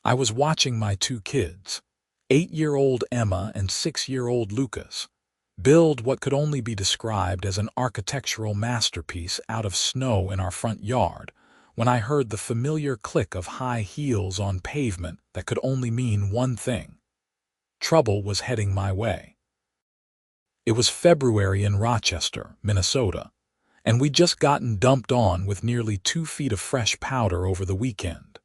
I was watching my two kids, 8-year-old Emma and 6-year-old Lucas, build what could only be described as an architectural masterpiece out of snow in our front yard, when I heard the familiar click of high heels on pavement that could only mean one thing. Trouble was heading my way. It was February in Rochester, Minnesota, and we'd just gotten dumped on with nearly 2 feet of fresh powder over the weekend.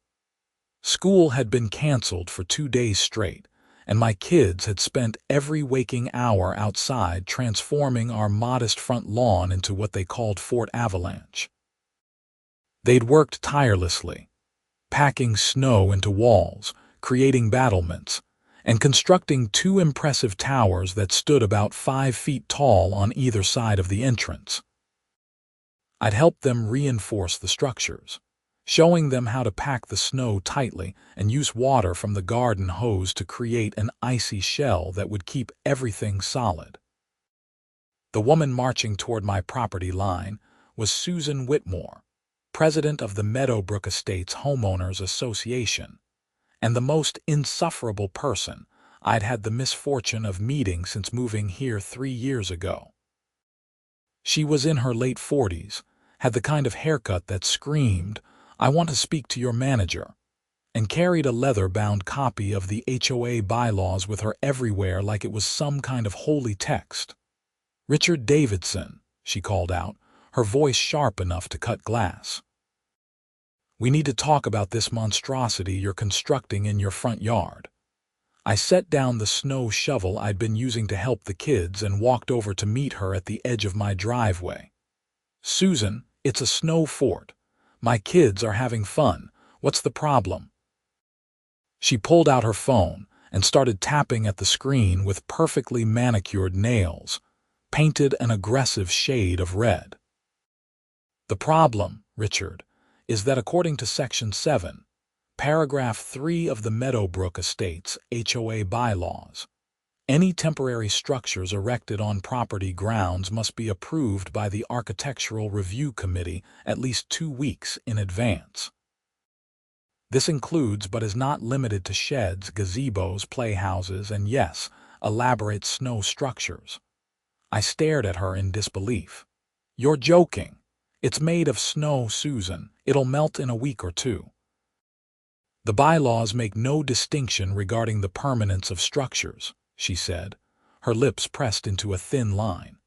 School had been canceled for 2 days straight, and my kids had spent every waking hour outside transforming our modest front lawn into what they called Fort Avalanche. They'd worked tirelessly, packing snow into walls, creating battlements, and constructing 2 impressive towers that stood about 5 feet tall on either side of the entrance. I'd helped them reinforce the structures, showing them how to pack the snow tightly and use water from the garden hose to create an icy shell that would keep everything solid. The woman marching toward my property line was Susan Whitmore, president of the Meadowbrook Estates Homeowners Association, and the most insufferable person I'd had the misfortune of meeting since moving here 3 years ago. She was in her late 40s, had the kind of haircut that screamed, "I want to speak to your manager," and carried a leather-bound copy of the HOA bylaws with her everywhere like it was some kind of holy text. "Richard Davidson," she called out, her voice sharp enough to cut glass. "We need to talk about this monstrosity you're constructing in your front yard." I set down the snow shovel I'd been using to help the kids and walked over to meet her at the edge of my driveway. "Susan, it's a snow fort. My kids are having fun. What's the problem?" She pulled out her phone and started tapping at the screen with perfectly manicured nails, painted an aggressive shade of red. "The problem, Richard, is that according to Section 7, Paragraph 3 of the Meadowbrook Estates HOA bylaws, any temporary structures erected on property grounds must be approved by the Architectural Review Committee at least 2 weeks in advance. This includes but is not limited to sheds, gazebos, playhouses, and yes, elaborate snow structures." I stared at her in disbelief. "You're joking. It's made of snow, Susan. It'll melt in a week or 2. "The bylaws make no distinction regarding the permanence of structures," she said, her lips pressed into a thin line.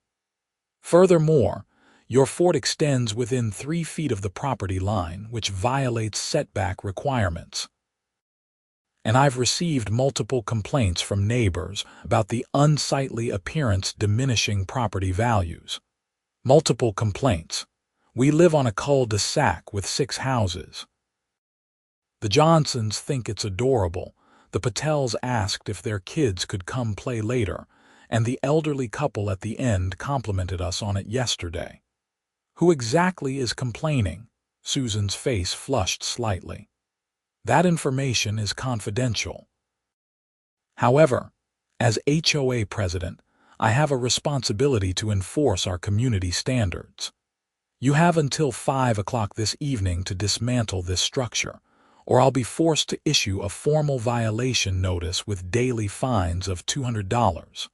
"Furthermore, your fort extends within 3 feet of the property line, which violates setback requirements. And I've received multiple complaints from neighbors about the unsightly appearance diminishing property values. Multiple complaints. We live on a cul-de-sac with 6 houses. The Johnsons think it's adorable. The Patels asked if their kids could come play later, and the elderly couple at the end complimented us on it yesterday. Who exactly is complaining?" Susan's face flushed slightly. "That information is confidential. However, as HOA president, I have a responsibility to enforce our community standards. You have until 5 o'clock this evening to dismantle this structure, or I'll be forced to issue a formal violation notice with daily fines of $200.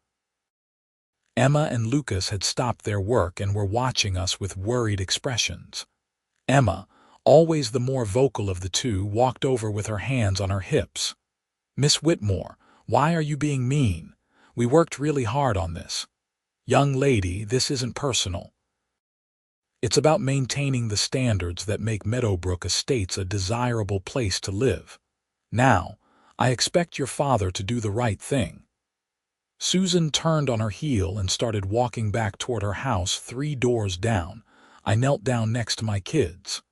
Emma and Lucas had stopped their work and were watching us with worried expressions. Emma, always the more vocal of the two, walked over with her hands on her hips. "Miss Whitmore, why are you being mean? We worked really hard on this. Young lady, this isn't personal. It's about maintaining the standards that make Meadowbrook Estates a desirable place to live. Now, I expect your father to do the right thing." Susan turned on her heel and started walking back toward her house 3 doors down. I knelt down next to my kids.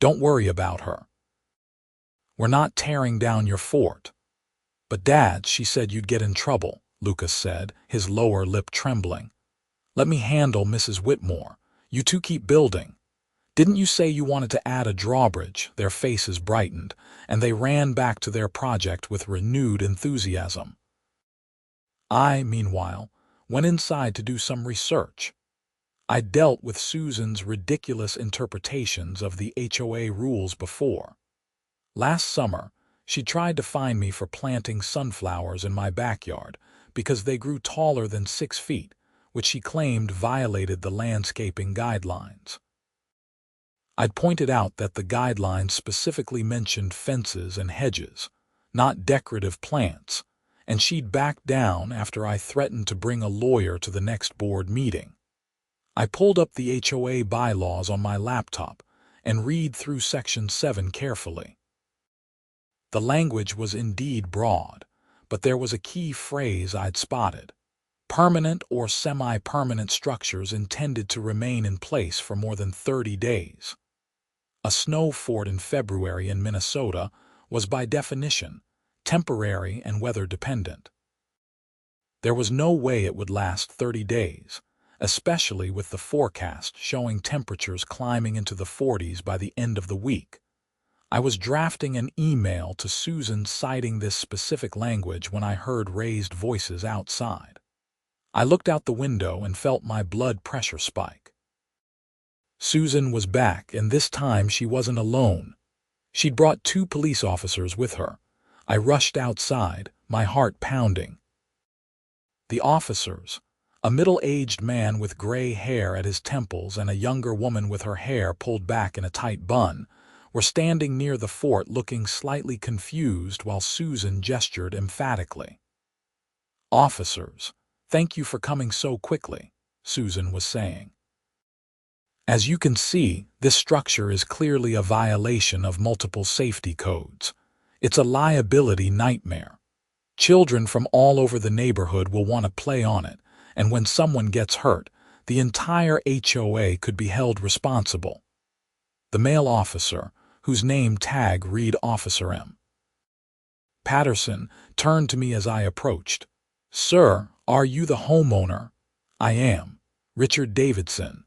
"Don't worry about her. We're not tearing down your fort." "But Dad, she said you'd get in trouble," Lucas said, his lower lip trembling. "Let me handle Mrs. Whitmore. You two keep building. Didn't you say you wanted to add a drawbridge?" Their faces brightened, and they ran back to their project with renewed enthusiasm. I, meanwhile, went inside to do some research. I dealt with Susan's ridiculous interpretations of the HOA rules before. Last summer, She tried to fine me for planting sunflowers in my backyard because they grew taller than 6 feet, which she claimed violated the landscaping guidelines. I'd pointed out that the guidelines specifically mentioned fences and hedges, not decorative plants, and she'd backed down after I threatened to bring a lawyer to the next board meeting. I pulled up the HOA bylaws on my laptop and read through Section 7 carefully. The language was indeed broad, but there was a key phrase I'd spotted: permanent or semi-permanent structures intended to remain in place for more than 30 days. A snow fort in February in Minnesota was by definition temporary and weather-dependent. There was no way it would last 30 days, especially with the forecast showing temperatures climbing into the 40s by the end of the week. I was drafting an email to Susan citing this specific language when I heard raised voices outside. I looked out the window and felt my blood pressure spike. Susan was back, and this time she wasn't alone. She'd brought 2 police officers with her. I rushed outside, my heart pounding. The officers, a middle-aged man with gray hair at his temples and a younger woman with her hair pulled back in a tight bun, were standing near the fort looking slightly confused while Susan gestured emphatically. "Officers, thank you for coming so quickly," Susan was saying. "As you can see, this structure is clearly a violation of multiple safety codes. It's a liability nightmare. Children from all over the neighborhood will want to play on it, and when someone gets hurt, the entire HOA could be held responsible." The male officer, whose name tag read Officer M. Patterson, turned to me as I approached. "Sir, are you the homeowner?" "I am, Richard Davidson,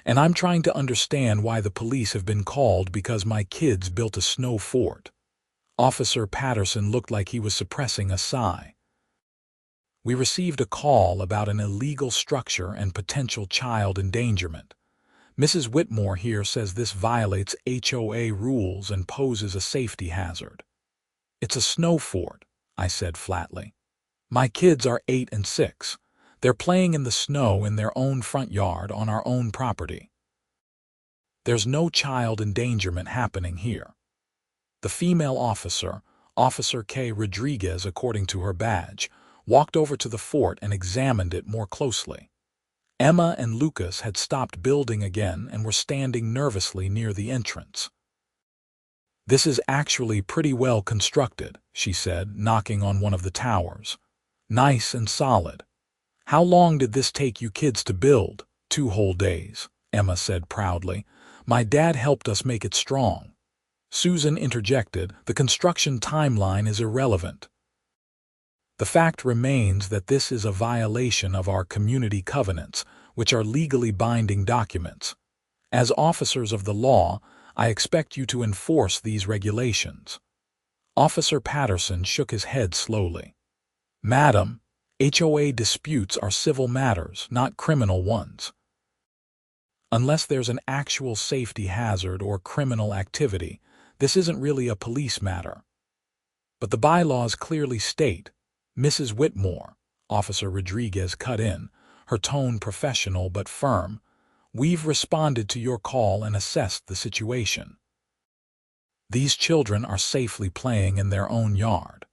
and I'm trying to understand why the police have been called because my kids built a snow fort." Officer Patterson looked like he was suppressing a sigh. "We received a call about an illegal structure and potential child endangerment. Mrs. Whitmore here says this violates HOA rules and poses a safety hazard." "It's a snow fort," I said flatly. "My kids are 8 and 6. They're playing in the snow in their own front yard on our own property. There's no child endangerment happening here." The female officer, Officer K. Rodriguez according to her badge, walked over to the fort and examined it more closely. Emma and Lucas had stopped building again and were standing nervously near the entrance. "This is actually pretty well constructed," she said, knocking on one of the towers. "Nice and solid." "How long did this take you kids to build?" "2 whole days," Emma said proudly. "My dad helped us make it strong." Susan interjected, "The construction timeline is irrelevant. The fact remains that this is a violation of our community covenants, which are legally binding documents. As officers of the law, I expect you to enforce these regulations." Officer Patterson shook his head slowly. "Madam, HOA disputes are civil matters, not criminal ones. Unless there's an actual safety hazard or criminal activity, this isn't really a police matter." "But the bylaws clearly state—" "Mrs. Whitmore," Officer Rodriguez cut in, her tone professional but firm, "we've responded to your call and assessed the situation. These children are safely playing in their own yard.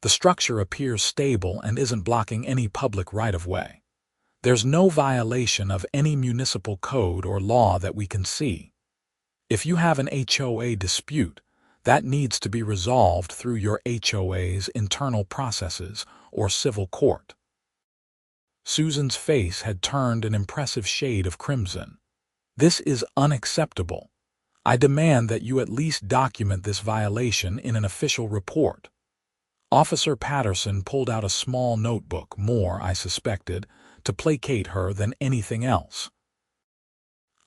The structure appears stable and isn't blocking any public right-of-way. There's no violation of any municipal code or law that we can see. If you have an HOA dispute, that needs to be resolved through your HOA's internal processes or civil court." Susan's face had turned an impressive shade of crimson. "This is unacceptable. I demand that you at least document this violation in an official report." Officer Patterson pulled out a small notebook, more, I suspected, to placate her than anything else.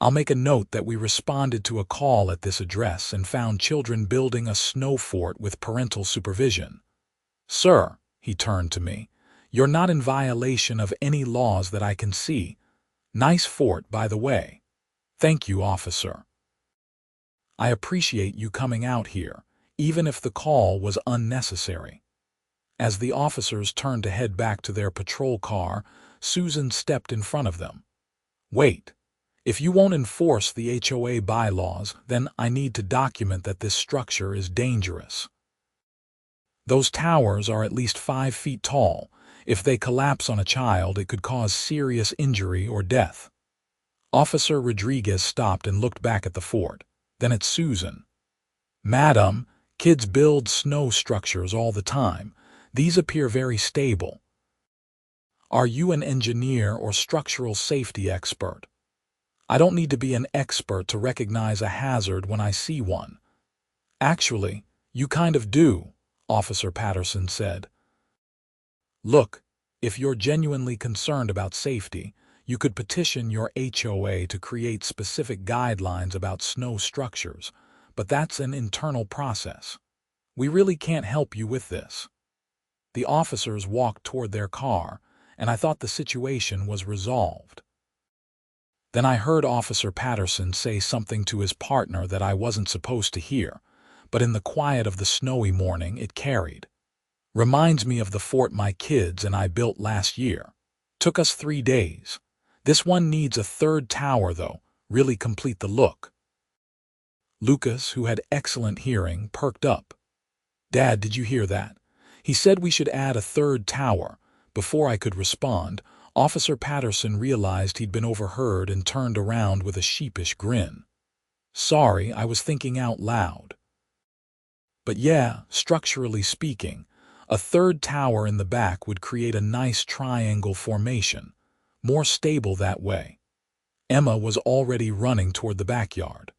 "I'll make a note that we responded to a call at this address and found children building a snow fort with parental supervision. Sir," he turned to me, "you're not in violation of any laws that I can see. Nice fort, by the way." "Thank you, officer. I appreciate you coming out here, even if the call was unnecessary. As the officers turned to head back to their patrol car, Susan stepped in front of them. "Wait. If you won't enforce the HOA bylaws, then I need to document that this structure is dangerous. Those towers are at least 5 feet tall. If they collapse on a child, it could cause serious injury or death." Officer Rodriguez stopped and looked back at the fort, then at Susan. "Madam, kids build snow structures all the time. These appear very stable. Are you an engineer or structural safety expert? I don't need to be an expert to recognize a hazard when I see one." "Actually, you kind of do," Officer Patterson said. "Look, if you're genuinely concerned about safety, you could petition your HOA to create specific guidelines about snow structures, but that's an internal process. We really can't help you with this." The officers walked toward their car, and I thought the situation was resolved. Then I heard Officer Patterson say something to his partner that I wasn't supposed to hear, but in the quiet of the snowy morning it carried. "Reminds me of the fort my kids and I built last year. Took us 3 days. This one needs a 3rd tower, though, really complete the look." Lucas, who had excellent hearing, perked up. "Dad, did you hear that? He said we should add a 3rd tower." Before I could respond, Officer Patterson realized he'd been overheard and turned around with a sheepish grin. "Sorry, I was thinking out loud. But yeah, structurally speaking, a 3rd tower in the back would create a nice triangle formation, more stable that way." Emma was already running toward the backyard.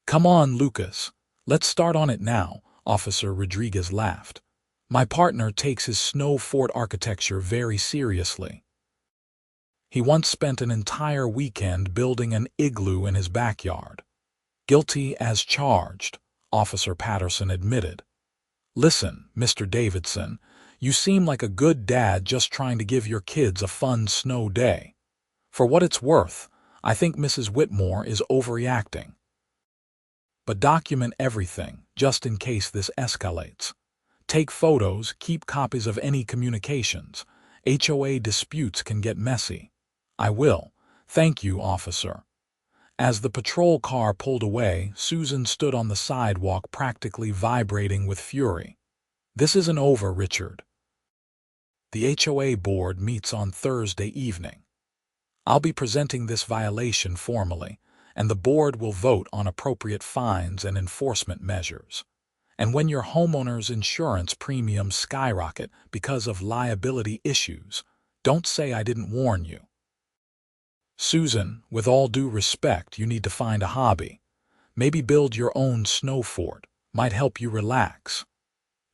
"Come on, Lucas. Let's start on it now," Officer Rodriguez laughed. "My partner takes his snow fort architecture very seriously. He once spent an entire weekend building an igloo in his backyard." "Guilty as charged," Officer Patterson admitted. "Listen, Mr. Davidson, you seem like a good dad just trying to give your kids a fun snow day. For what it's worth, I think Mrs. Whitmore is overreacting. But document everything, just in case this escalates. Take photos, keep copies of any communications. HOA disputes can get messy." "I will. Thank you, officer." As the patrol car pulled away, Susan stood on the sidewalk practically vibrating with fury. "This isn't over, Richard. The HOA board meets on Thursday evening. I'll be presenting this violation formally, and the board will vote on appropriate fines and enforcement measures. And when your homeowner's insurance premiums skyrocket because of liability issues, don't say I didn't warn you." "Susan, with all due respect, you need to find a hobby. Maybe build your own snow fort. Might help you relax."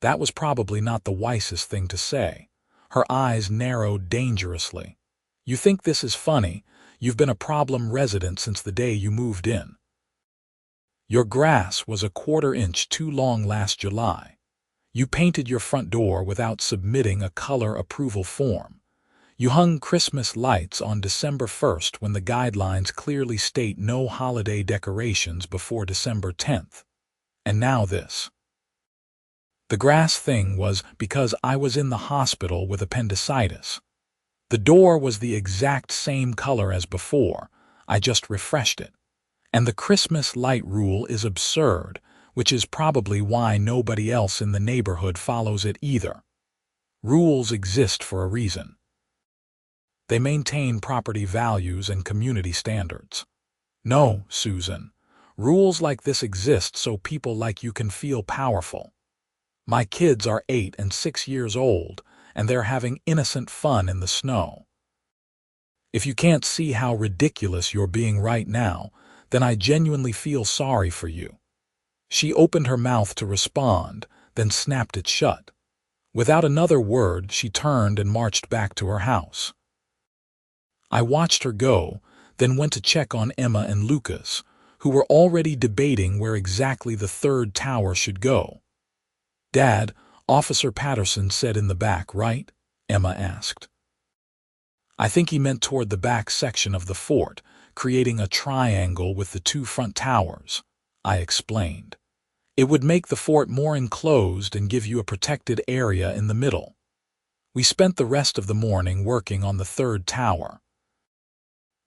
That was probably not the wisest thing to say. Her eyes narrowed dangerously. "You think this is funny? You've been a problem resident since the day you moved in. Your grass was a 1/4 inch too long last July. You painted your front door without submitting a color approval form. You hung Christmas lights on December 1st when the guidelines clearly state no holiday decorations before December 10th. And now this. The grass thing was because I was in the hospital with appendicitis. The door was the exact same color as before. I just refreshed it. And the Christmas light rule is absurd, which is probably why nobody else in the neighborhood follows it either. Rules exist for a reason. They maintain property values and community standards. No, Susan, rules like this exist so people like you can feel powerful. My kids are 8 and 6 years old, and they're having innocent fun in the snow. If you can't see how ridiculous you're being right now, then I genuinely feel sorry for you." She opened her mouth to respond, then snapped it shut. Without another word, she turned and marched back to her house. I watched her go, then went to check on Emma and Lucas, who were already debating where exactly the 3rd tower should go. "Dad, Officer Patterson said in the back, right?" Emma asked. "I think he meant toward the back section of the fort, creating a triangle with the 2 front towers," I explained. It would make the fort more enclosed and give you a protected area in the middle. We spent the rest of the morning working on the third tower.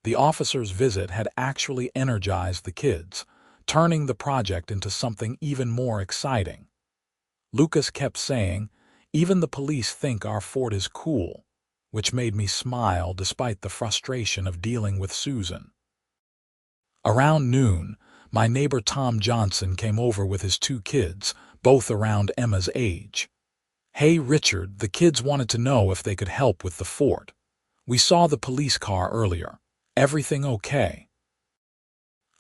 The officer's visit had actually energized the kids, turning the project into something even more exciting. Lucas kept saying, "Even the police think our fort is cool," which made me smile despite the frustration of dealing with Susan. Around noon, my neighbor Tom Johnson came over with his 2 kids, both around Emma's age. "Hey, Richard, the kids wanted to know if they could help with the fort. We saw the police car earlier. Everything okay?"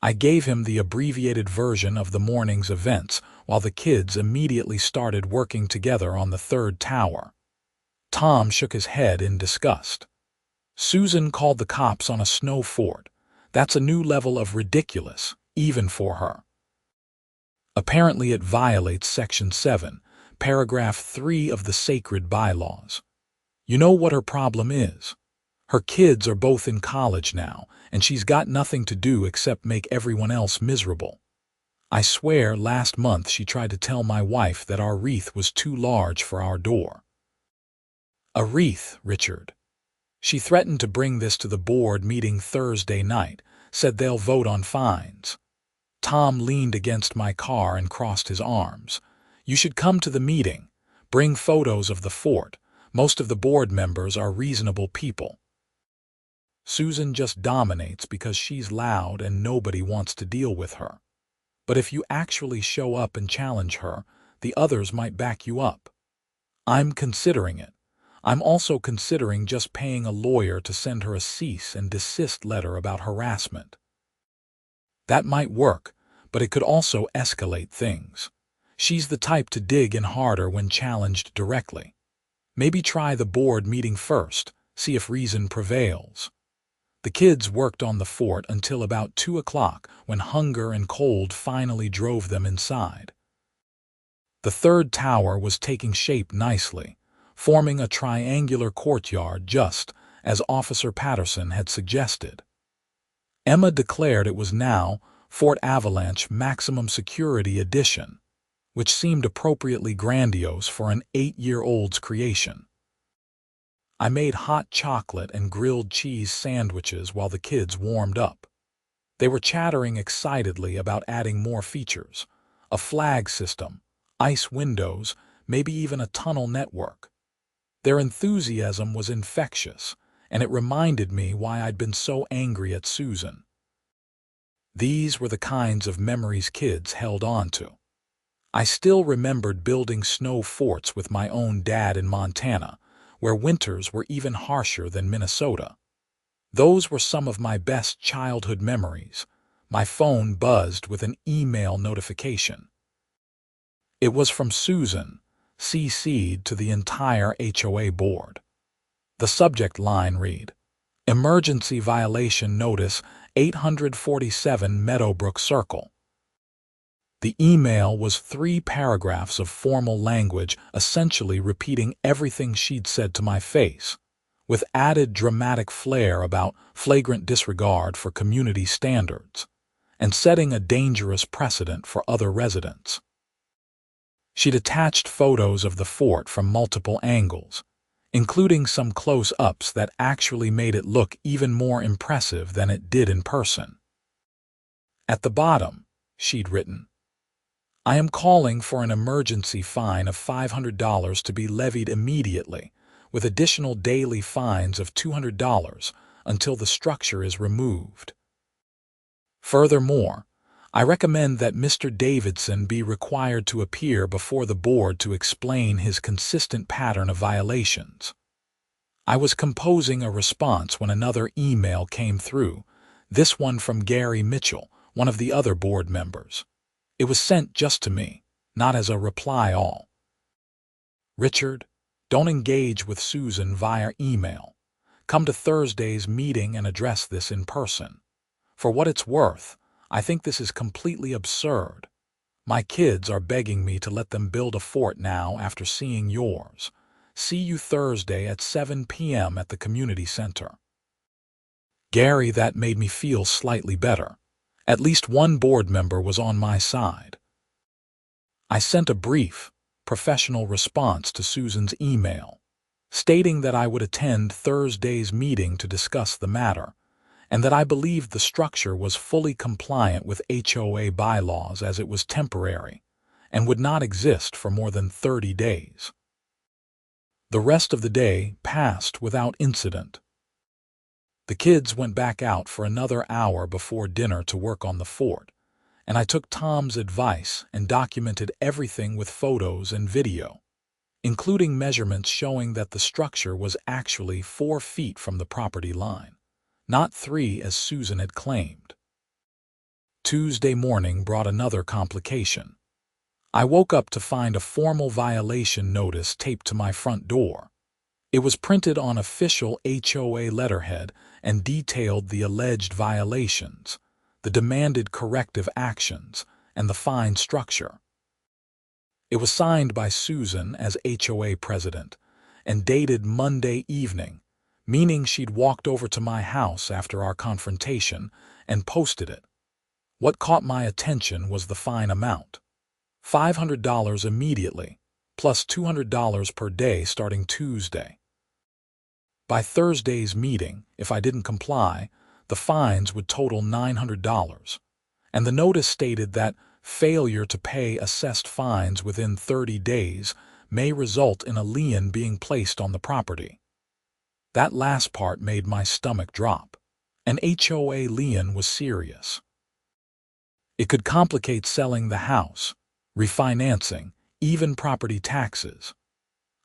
I gave him the abbreviated version of the morning's events while the kids immediately started working together on the third tower. Tom shook his head in disgust. "Susan called the cops on a snow fort. That's a new level of ridiculous, even for her. Apparently it violates Section 7, Paragraph 3 of the sacred bylaws. You know what her problem is? Her kids are both in college now, and she's got nothing to do except make everyone else miserable. I swear last month she tried to tell my wife that our wreath was too large for our door." "A wreath, Richard. She threatened to bring this to the board meeting Thursday night, said they'll vote on fines." Tom leaned against my car and crossed his arms. "You should come to the meeting. Bring photos of the fort. Most of the board members are reasonable people. Susan just dominates because she's loud and nobody wants to deal with her. But if you actually show up and challenge her, the others might back you up. I'm considering it. I'm also considering just paying a lawyer to send her a cease and desist letter about harassment. That might work, but it could also escalate things. She's the type to dig in harder when challenged directly. Maybe try the board meeting first, see if reason prevails." The kids worked on the fort until about 2 o'clock when hunger and cold finally drove them inside. The third tower was taking shape nicely, forming a triangular courtyard just as Officer Patterson had suggested. Emma declared it was now Fort Avalanche Maximum Security Edition, which seemed appropriately grandiose for an 8-year-old's creation. I made hot chocolate and grilled cheese sandwiches while the kids warmed up. They were chattering excitedly about adding more features, a flag system, ice windows, maybe even a tunnel network. Their enthusiasm was infectious, and it reminded me why I'd been so angry at Susan. These were the kinds of memories kids held on to. I still remembered building snow forts with my own dad in Montana, where winters were even harsher than Minnesota. Those were some of my best childhood memories. My phone buzzed with an email notification. It was from Susan, CC'd to the entire HOA board. The subject line read, "Emergency Violation Notice 847 Meadowbrook Circle." The email was 3 paragraphs of formal language essentially repeating everything she'd said to my face, with added dramatic flair about flagrant disregard for community standards and setting a dangerous precedent for other residents. She'd attached photos of the fort from multiple angles, including some close-ups that actually made it look even more impressive than it did in person. At the bottom, she'd written, "I am calling for an emergency fine of $500 to be levied immediately, with additional daily fines of $200 until the structure is removed. Furthermore, I recommend that Mr. Davidson be required to appear before the board to explain his consistent pattern of violations." I was composing a response when another email came through, this one from Gary Mitchell, one of the other board members. It was sent just to me, not as a reply all. "Richard, don't engage with Susan via email. Come to Thursday's meeting and address this in person. For what it's worth, I think this is completely absurd. My kids are begging me to let them build a fort now after seeing yours. See you Thursday at 7 p.m. at the community center." Gary, that made me feel slightly better. At least one board member was on my side. I sent a brief, professional response to Susan's email, stating that I would attend Thursday's meeting to discuss the matter, and that I believed the structure was fully compliant with HOA bylaws as it was temporary and would not exist for more than 30 days. The rest of the day passed without incident. The kids went back out for another hour before dinner to work on the fort, and I took Tom's advice and documented everything with photos and video, including measurements showing that the structure was actually 4 feet from the property line, not 3 as Susan had claimed. Tuesday morning brought another complication. I woke up to find a formal violation notice taped to my front door. It was printed on official HOA letterhead and detailed the alleged violations, the demanded corrective actions, and the fine structure. It was signed by Susan as HOA president and dated Monday evening, meaning she'd walked over to my house after our confrontation and posted it. What caught my attention was the fine amount: $500 immediately, plus $200 per day starting Tuesday. By Thursday's meeting, if I didn't comply, the fines would total $900, and the notice stated that failure to pay assessed fines within 30 days may result in a lien being placed on the property. That last part made my stomach drop. An HOA lien was serious. It could complicate selling the house, refinancing, even property taxes.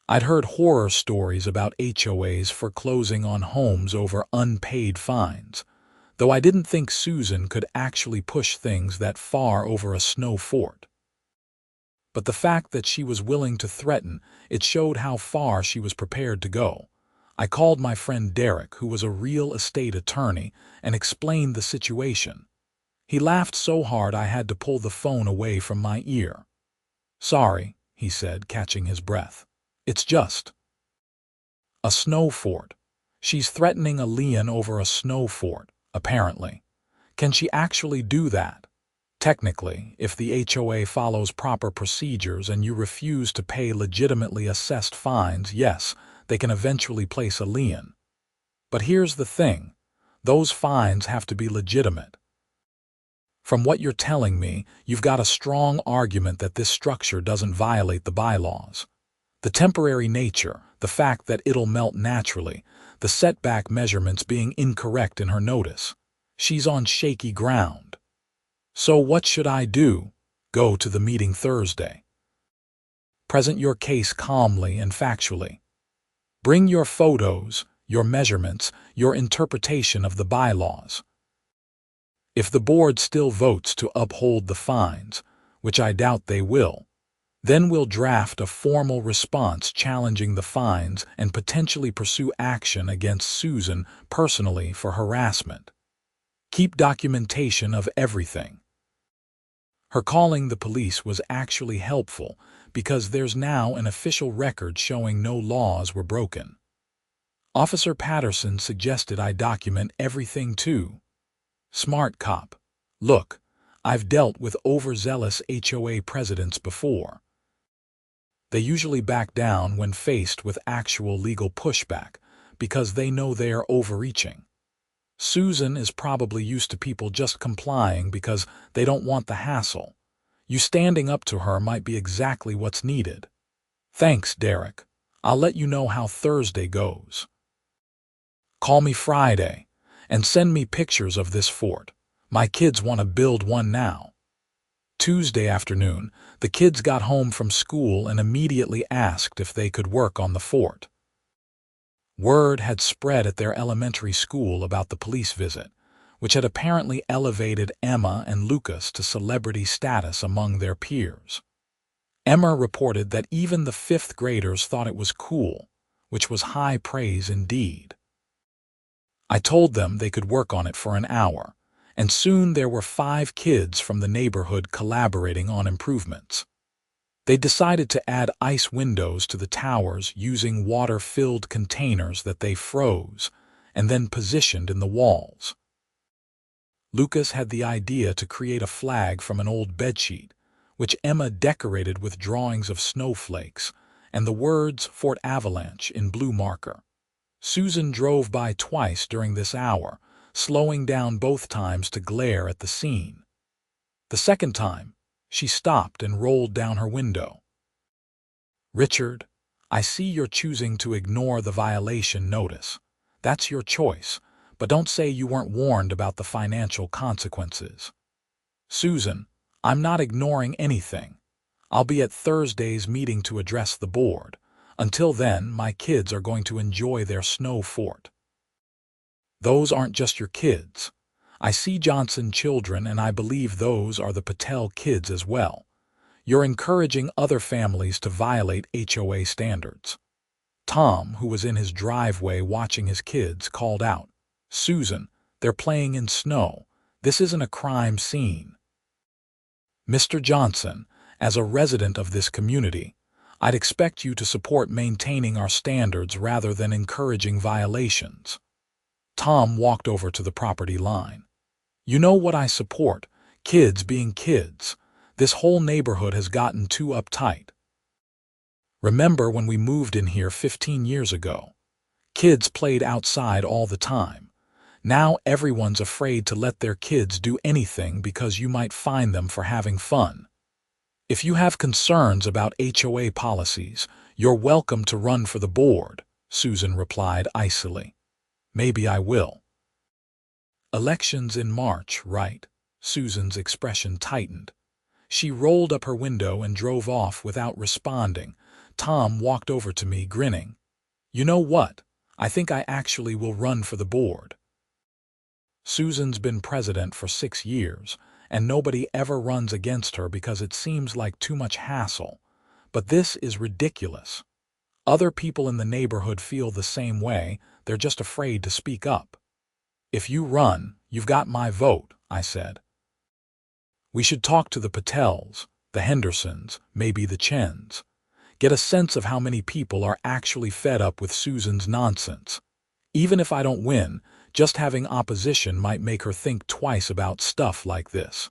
I'd heard horror stories about HOAs foreclosing on homes over unpaid fines, though I didn't think Susan could actually push things that far over a snow fort. But the fact that she was willing to threaten, it showed how far she was prepared to go. I called my friend Derek, who was a real estate attorney, and explained the situation. He laughed so hard I had to pull the phone away from my ear. "Sorry," he said, catching his breath. "It's just a snow fort. She's threatening a lien over a snow fort, apparently. Can she actually do that? Technically, if the HOA follows proper procedures and you refuse to pay legitimately assessed fines, yes, they can eventually place a lien. But here's the thing: those fines have to be legitimate. From what you're telling me, you've got a strong argument that this structure doesn't violate the bylaws. The temporary nature, the fact that it'll melt naturally, the setback measurements being incorrect in her notice. She's on shaky ground. So what should I do? Go to the meeting Thursday. Present your case calmly and factually. Bring your photos, your measurements, your interpretation of the bylaws. If the board still votes to uphold the fines, which I doubt they will, then we'll draft a formal response challenging the fines and potentially pursue action against Susan personally for harassment. Keep documentation of everything." Her calling the police was actually helpful because there's now an official record showing no laws were broken. Officer Patterson suggested I document everything too. Smart cop. Look, I've dealt with overzealous HOA presidents before. They usually back down when faced with actual legal pushback because they know they are overreaching. Susan is probably used to people just complying because they don't want the hassle. You standing up to her might be exactly what's needed. Thanks, Derek. I'll let you know how Thursday goes. Call me Friday and send me pictures of this fort. My kids want to build one now. Tuesday afternoon, the kids got home from school and immediately asked if they could work on the fort. Word had spread at their elementary school about the police visit, which had apparently elevated Emma and Lucas to celebrity status among their peers. Emma reported that even the 5th graders thought it was cool, which was high praise indeed. I told them they could work on it for an hour, and soon there were 5 kids from the neighborhood collaborating on improvements. They decided to add ice windows to the towers using water-filled containers that they froze and then positioned in the walls. Lucas had the idea to create a flag from an old bedsheet, which Emma decorated with drawings of snowflakes and the words Fort Avalanche in blue marker. Susan drove by twice during this hour, slowing down both times to glare at the scene. The second time, she stopped and rolled down her window. "Richard, I see you're choosing to ignore the violation notice. That's your choice, but don't say you weren't warned about the financial consequences." "Susan, I'm not ignoring anything. I'll be at Thursday's meeting to address the board. Until then, my kids are going to enjoy their snow fort." "Those aren't just your kids. I see Johnson children, and I believe those are the Patel kids as well. You're encouraging other families to violate HOA standards." Tom, who was in his driveway watching his kids, called out, "Susan, they're playing in snow. This isn't a crime scene." "Mr. Johnson, as a resident of this community, I'd expect you to support maintaining our standards rather than encouraging violations." Tom walked over to the property line. "You know what I support, kids being kids. This whole neighborhood has gotten too uptight. Remember when we moved in here 15 years ago? Kids played outside all the time. Now everyone's afraid to let their kids do anything because you might fine them for having fun. If you have concerns about HOA policies, you're welcome to run for the board," Susan replied icily. "Maybe I will." "Elections in March, right?" Susan's expression tightened. She rolled up her window and drove off without responding. Tom walked over to me, grinning. "You know what? I think I actually will run for the board." Susan's been president for 6 years, and nobody ever runs against her because it seems like too much hassle. But this is ridiculous. Other people in the neighborhood feel the same way, they're just afraid to speak up. "If you run, you've got my vote," I said. "We should talk to the Patels, the Hendersons, maybe the Chens. Get a sense of how many people are actually fed up with Susan's nonsense. Even if I don't win, just having opposition might make her think twice about stuff like this."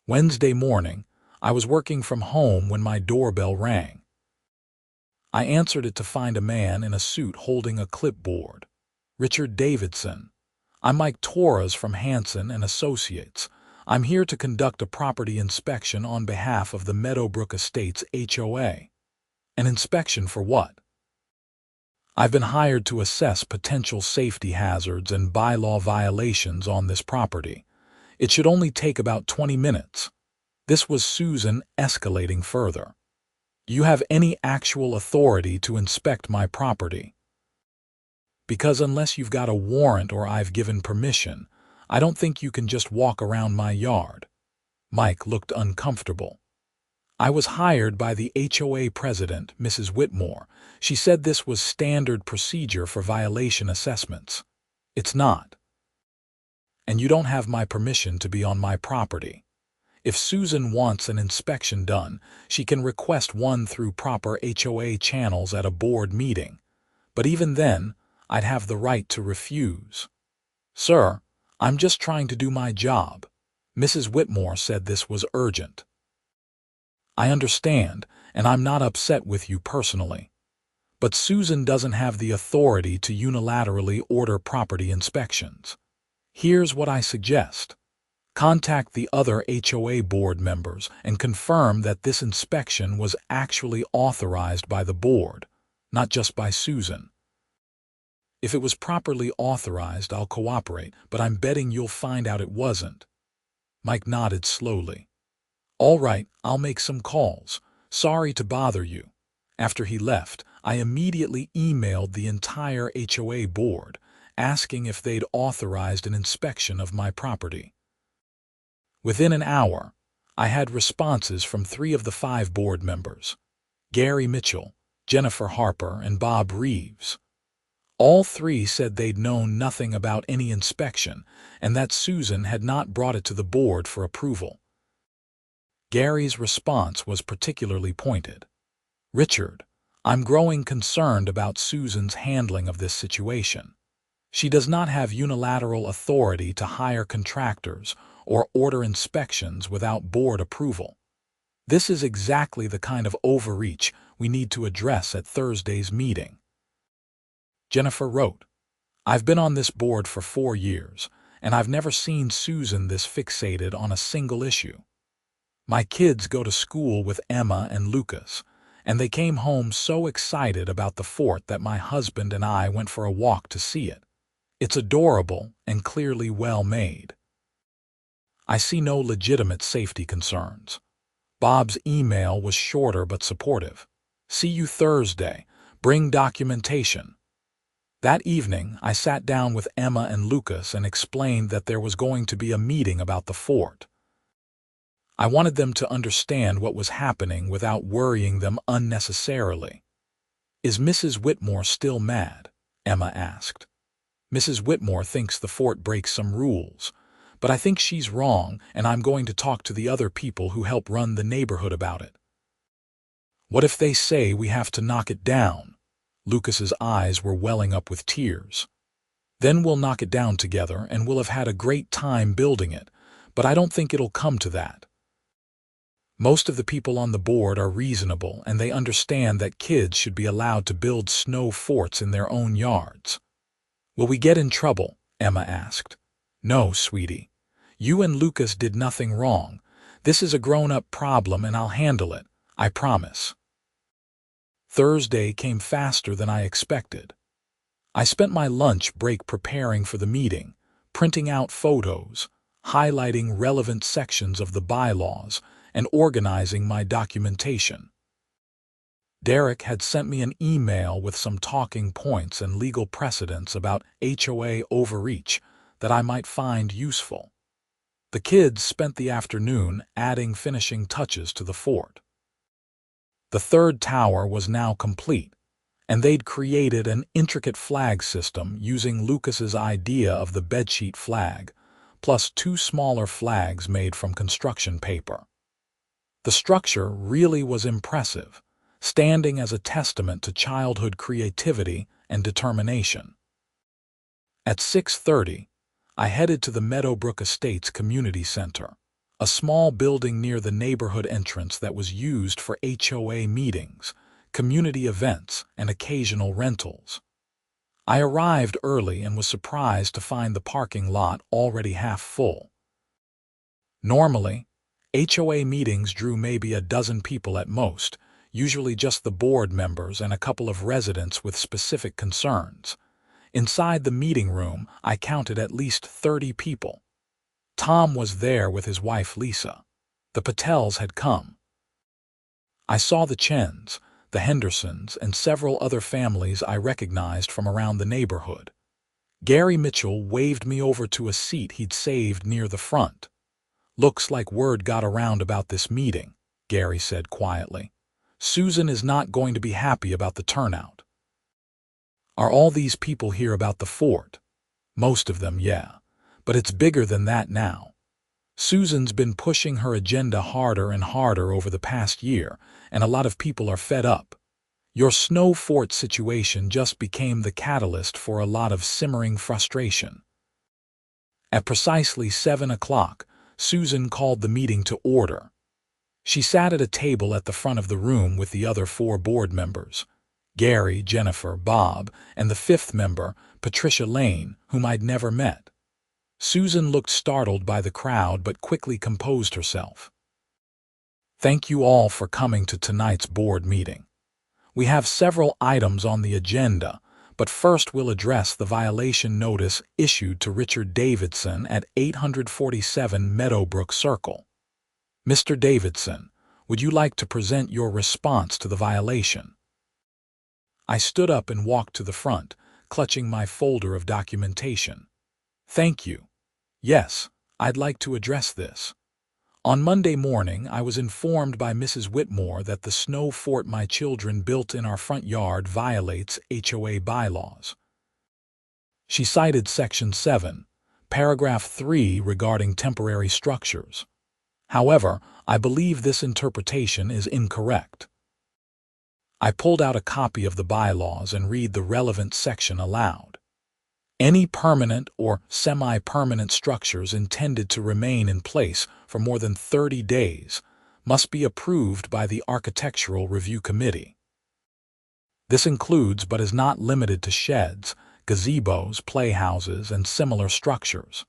Wednesday morning, I was working from home when my doorbell rang. I answered it to find a man in a suit holding a clipboard. "Richard Davidson. I'm Mike Torres from Hanson and Associates. I'm here to conduct a property inspection on behalf of the Meadowbrook Estates HOA. "An inspection for what?" "I've been hired to assess potential safety hazards and bylaw violations on this property. It should only take about 20 minutes. This was Susan escalating further. "Do you have any actual authority to inspect my property?" "Because unless you've got a warrant or I've given permission, I don't think you can just walk around my yard." Mike looked uncomfortable. "I was hired by the HOA president, Mrs. Whitmore. She said this was standard procedure for violation assessments. It's not. And you don't have my permission to be on my property. If Susan wants an inspection done, she can request one through proper HOA channels at a board meeting. But even then, I'd have the right to refuse." "Sir, I'm just trying to do my job." Mrs. Whitmore said this was urgent. "I understand, and I'm not upset with you personally. But Susan doesn't have the authority to unilaterally order property inspections. Here's what I suggest. Contact the other HOA board members and confirm that this inspection was actually authorized by the board, not just by Susan. If it was properly authorized, I'll cooperate, but I'm betting you'll find out it wasn't." Mike nodded slowly. "All right, I'll make some calls. Sorry to bother you." After he left, I immediately emailed the entire HOA board, asking if they'd authorized an inspection of my property. Within an hour, I had responses from 3 of the 5 board members: Gary Mitchell, Jennifer Harper, and Bob Reeves. All 3 said they'd known nothing about any inspection and that Susan had not brought it to the board for approval. Gary's response was particularly pointed. "Richard, I'm growing concerned about Susan's handling of this situation. She does not have unilateral authority to hire contractors or order inspections without board approval. This is exactly the kind of overreach we need to address at Thursday's meeting. Jennifer wrote, I've been on this board for 4 years, and I've never seen Susan this fixated on a single issue. My kids go to school with Emma and Lucas, and they came home so excited about the fort that my husband and I went for a walk to see it. It's adorable and clearly well made. I see no legitimate safety concerns. Bob's email was shorter but supportive. See you Thursday. Bring documentation. That evening, I sat down with Emma and Lucas and explained that there was going to be a meeting about the fort. I wanted them to understand what was happening without worrying them unnecessarily. Is Mrs. Whitmore still mad? Emma asked. Mrs. Whitmore thinks the fort breaks some rules, but I think she's wrong, and I'm going to talk to the other people who help run the neighborhood about it. What if they say we have to knock it down? Lucas's eyes were welling up with tears. Then we'll knock it down together and we'll have had a great time building it, but I don't think it'll come to that. Most of the people on the board are reasonable and they understand that kids should be allowed to build snow forts in their own yards. Will we get in trouble? Emma asked. No, sweetie. You and Lucas did nothing wrong. This is a grown-up problem and I'll handle it, I promise. Thursday came faster than I expected. I spent my lunch break preparing for the meeting, printing out photos, highlighting relevant sections of the bylaws, and organizing my documentation. Derek had sent me an email with some talking points and legal precedents about HOA overreach that I might find useful. The kids spent the afternoon adding finishing touches to the fort. The third tower was now complete, and they'd created an intricate flag system using Lucas's idea of the bedsheet flag, plus 2 smaller flags made from construction paper. The structure really was impressive, standing as a testament to childhood creativity and determination. At 6:30, I headed to the Meadowbrook Estates Community Center, a small building near the neighborhood entrance that was used for HOA meetings, community events, and occasional rentals. I arrived early and was surprised to find the parking lot already half full. Normally, HOA meetings drew maybe a dozen people at most, usually just the board members and a couple of residents with specific concerns. Inside the meeting room, I counted at least 30 people. Tom was there with his wife Lisa. The Patels had come. I saw the Chens, the Hendersons, and several other families I recognized from around the neighborhood. Gary Mitchell waved me over to a seat he'd saved near the front. Looks like word got around about this meeting, Gary said quietly. Susan is not going to be happy about the turnout. Are all these people here about the fort? Most of them, yeah. But it's bigger than that now. Susan's been pushing her agenda harder and harder over the past year, and a lot of people are fed up. Your snow fort situation just became the catalyst for a lot of simmering frustration. At precisely 7 o'clock, Susan called the meeting to order. She sat at a table at the front of the room with the other 4 board members, Gary, Jennifer, Bob, and the 5th member, Patricia Lane, whom I'd never met. Susan looked startled by the crowd but quickly composed herself. Thank you all for coming to tonight's board meeting. We have several items on the agenda, but first we'll address the violation notice issued to Richard Davidson at 847 Meadowbrook Circle. Mr. Davidson, would you like to present your response to the violation? I stood up and walked to the front, clutching my folder of documentation. Thank you. Yes, I'd like to address this. On Monday morning, I was informed by Mrs. Whitmore that the snow fort my children built in our front yard violates HOA bylaws. She cited Section 7, Paragraph 3 regarding temporary structures. However, I believe this interpretation is incorrect. I pulled out a copy of the bylaws and read the relevant section aloud. Any permanent or semi-permanent structures intended to remain in place for more than 30 days must be approved by the Architectural Review Committee. This includes but is not limited to sheds, gazebos, playhouses, and similar structures.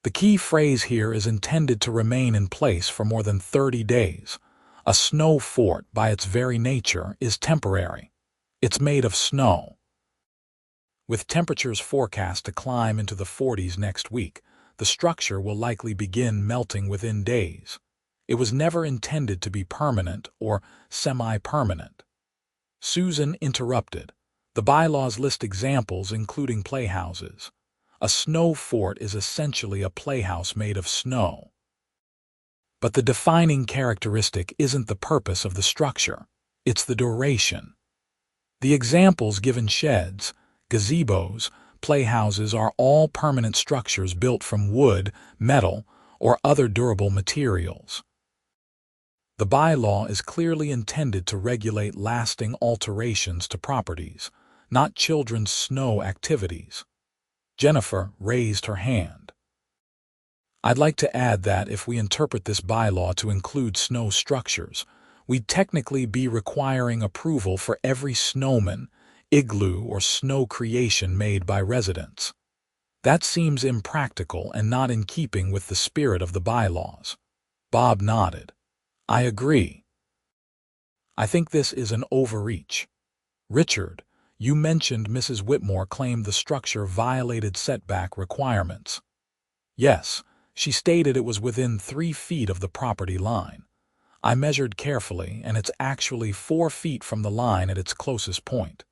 The key phrase here is intended to remain in place for more than 30 days. A snow fort, by its very nature, is temporary. It's made of snow. With temperatures forecast to climb into the 40s next week, the structure will likely begin melting within days. It was never intended to be permanent or semi-permanent. Susan interrupted. The bylaws list examples including playhouses. A snow fort is essentially a playhouse made of snow. But the defining characteristic isn't the purpose of the structure, it's the duration. The examples given sheds, gazebos, playhouses are all permanent structures built from wood, metal, or other durable materials. The bylaw is clearly intended to regulate lasting alterations to properties, not children's snow activities. Jennifer raised her hand. I'd like to add that if we interpret this bylaw to include snow structures, we'd technically be requiring approval for every snowman, igloo, or snow creation made by residents. That seems impractical and not in keeping with the spirit of the bylaws. Bob nodded. I agree. I think this is an overreach. Richard, you mentioned Mrs. Whitmore claimed the structure violated setback requirements. Yes, she stated it was within 3 feet of the property line. I measured carefully, and it's actually 4 feet from the line at its closest point.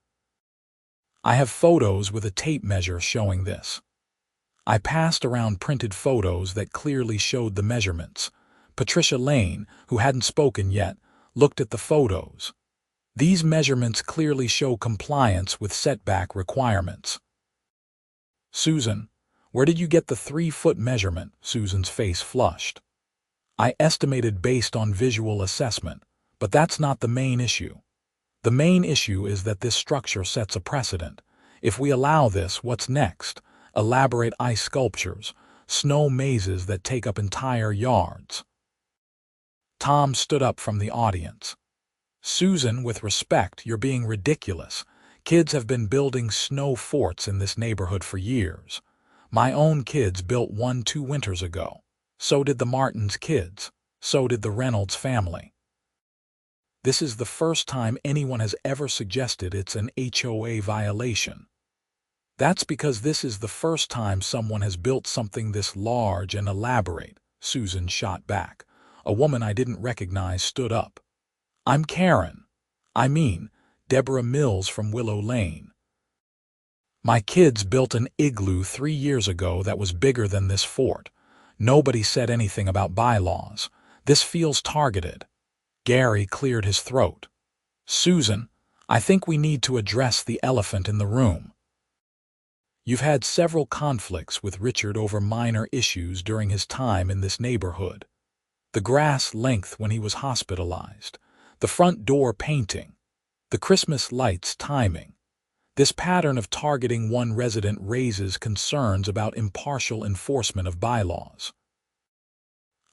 I have photos with a tape measure showing this. I passed around printed photos that clearly showed the measurements. Patricia Lane, who hadn't spoken yet, looked at the photos. These measurements clearly show compliance with setback requirements. Susan, where did you get the 3-foot measurement? Susan's face flushed. I estimated based on visual assessment, but that's not the main issue. The main issue is that this structure sets a precedent. If we allow this, what's next? Elaborate ice sculptures, snow mazes that take up entire yards. Tom stood up from the audience. Susan, with respect, you're being ridiculous. Kids have been building snow forts in this neighborhood for years. My own kids built one 2 winters ago. So did the Martins' kids. So did the Reynolds family. This is the first time anyone has ever suggested it's an HOA violation. That's because this is the first time someone has built something this large and elaborate, Susan shot back. A woman I didn't recognize stood up. I'm Karen. Deborah Mills from Willow Lane. My kids built an igloo 3 years ago that was bigger than this fort. Nobody said anything about bylaws. This feels targeted. Gary cleared his throat. Susan, I think we need to address the elephant in the room. You've had several conflicts with Richard over minor issues during his time in this neighborhood. The grass length when he was hospitalized, the front door painting, the Christmas lights timing. This pattern of targeting one resident raises concerns about impartial enforcement of bylaws.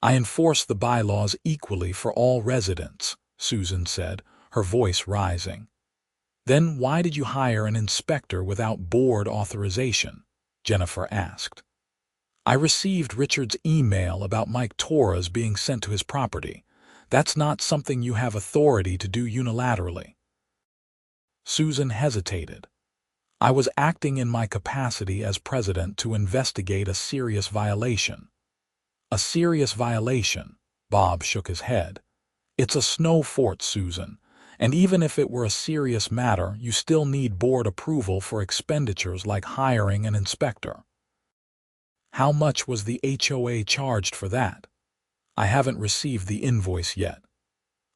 I enforce the bylaws equally for all residents, Susan said, her voice rising. Then why did you hire an inspector without board authorization? Jennifer asked. I received Richard's email about Mike Torres being sent to his property. That's not something you have authority to do unilaterally. Susan hesitated. I was acting in my capacity as president to investigate a serious violation. A serious violation, Bob shook his head. It's a snow fort, Susan, and even if it were a serious matter, you still need board approval for expenditures like hiring an inspector. How much was the HOA charged for that? I haven't received the invoice yet.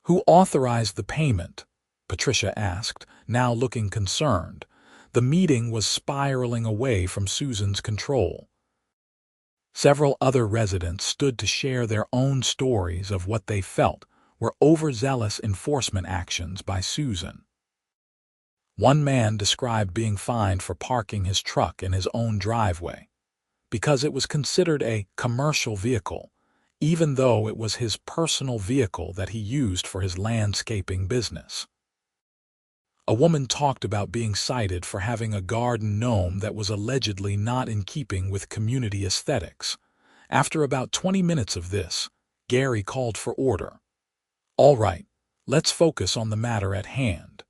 Who authorized the payment? Patricia asked, now looking concerned. The meeting was spiraling away from Susan's control. Several other residents stood to share their own stories of what they felt were overzealous enforcement actions by Susan. One man described being fined for parking his truck in his own driveway. Because it was considered a commercial vehicle, even though it was his personal vehicle that he used for his landscaping business. A woman talked about being cited for having a garden gnome that was allegedly not in keeping with community aesthetics. After about 20 minutes of this, Gary called for order. "All right, let's focus on the matter at hand.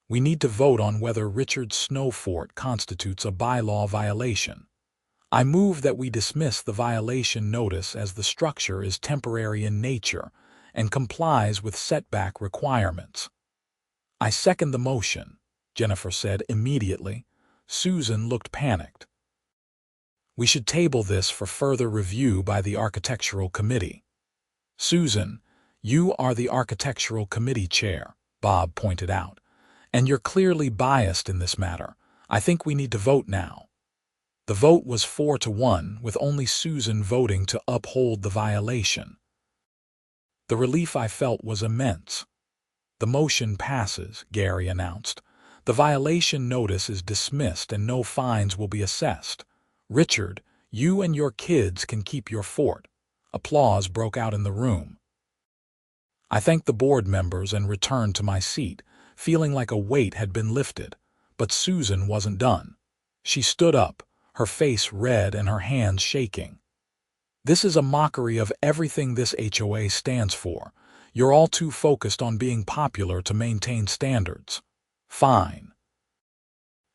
We need to vote on whether Richard's snow fort constitutes a bylaw violation. I move that we dismiss the violation notice as the structure is temporary in nature and complies with setback requirements." "I second the motion," Jennifer said immediately. Susan looked panicked. "We should table this for further review by the Architectural Committee." "Susan, you are the Architectural Committee chair," Bob pointed out, "and you're clearly biased in this matter. I think we need to vote now." The vote was 4-1, with only Susan voting to uphold the violation. The relief I felt was immense. "The motion passes," Gary announced. "The violation notice is dismissed and no fines will be assessed. Richard, you and your kids can keep your fort." Applause broke out in the room. I thanked the board members and returned to my seat, feeling like a weight had been lifted. But Susan wasn't done. She stood up, her face red and her hands shaking. "This is a mockery of everything this HOA stands for. You're all too focused on being popular to maintain standards." "Fine.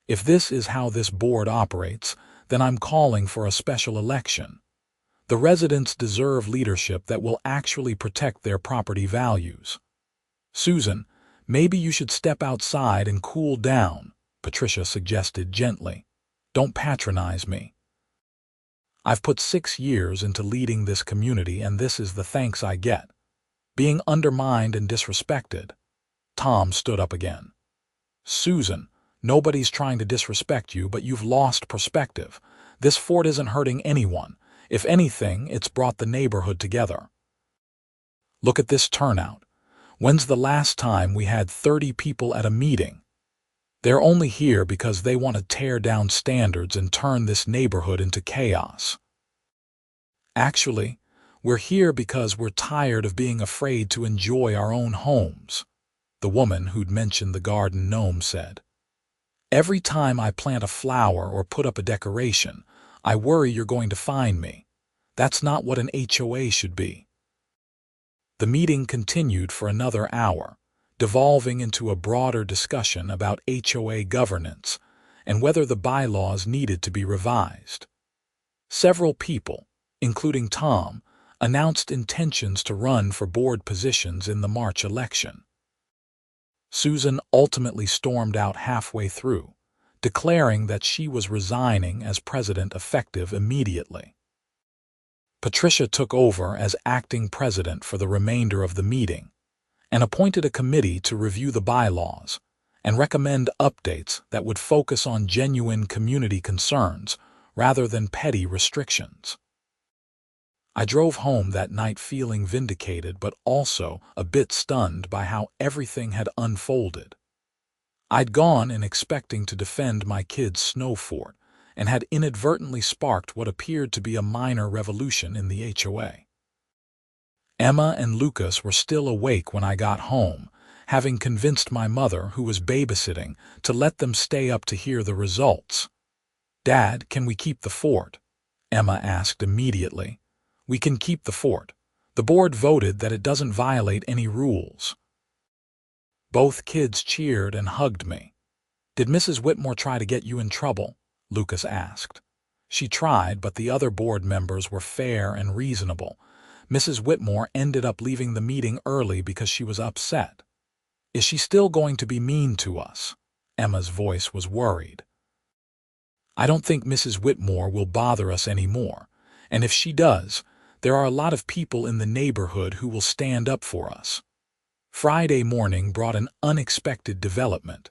If this is how this board operates, then I'm calling for a special election. The residents deserve leadership that will actually protect their property values." "Susan, maybe you should step outside and cool down," Patricia suggested gently. "Don't patronize me. I've put 6 years into leading this community and this is the thanks I get. Being undermined and disrespected." Tom stood up again. "Susan, nobody's trying to disrespect you, but you've lost perspective. This fort isn't hurting anyone. If anything, it's brought the neighborhood together. Look at this turnout. When's the last time we had 30 people at a meeting? They're only here because they want to tear down standards and turn this neighborhood into chaos. Actually, we're here because we're tired of being afraid to enjoy our own homes," the woman who'd mentioned the garden gnome said. "Every time I plant a flower or put up a decoration, I worry you're going to fine me. That's not what an HOA should be." The meeting continued for another hour, devolving into a broader discussion about HOA governance and whether the bylaws needed to be revised. Several people, including Tom, announced intentions to run for board positions in the March election. Susan ultimately stormed out halfway through, declaring that she was resigning as president effective immediately. Patricia took over as acting president for the remainder of the meeting and appointed a committee to review the bylaws and recommend updates that would focus on genuine community concerns rather than petty restrictions. I drove home that night feeling vindicated but also a bit stunned by how everything had unfolded. I'd gone in expecting to defend my kids' snow fort and had inadvertently sparked what appeared to be a minor revolution in the HOA. Emma and Lucas were still awake when I got home, having convinced my mother, who was babysitting, to let them stay up to hear the results. "Dad, can we keep the fort?" Emma asked immediately. "We can keep the fort. The board voted that it doesn't violate any rules." Both kids cheered and hugged me. "Did Mrs. Whitmore try to get you in trouble?" Lucas asked. "She tried, but the other board members were fair and reasonable. Mrs. Whitmore ended up leaving the meeting early because she was upset." "Is she still going to be mean to us?" Emma's voice was worried. "I don't think Mrs. Whitmore will bother us anymore, and if she does, there are a lot of people in the neighborhood who will stand up for us." Friday morning brought an unexpected development.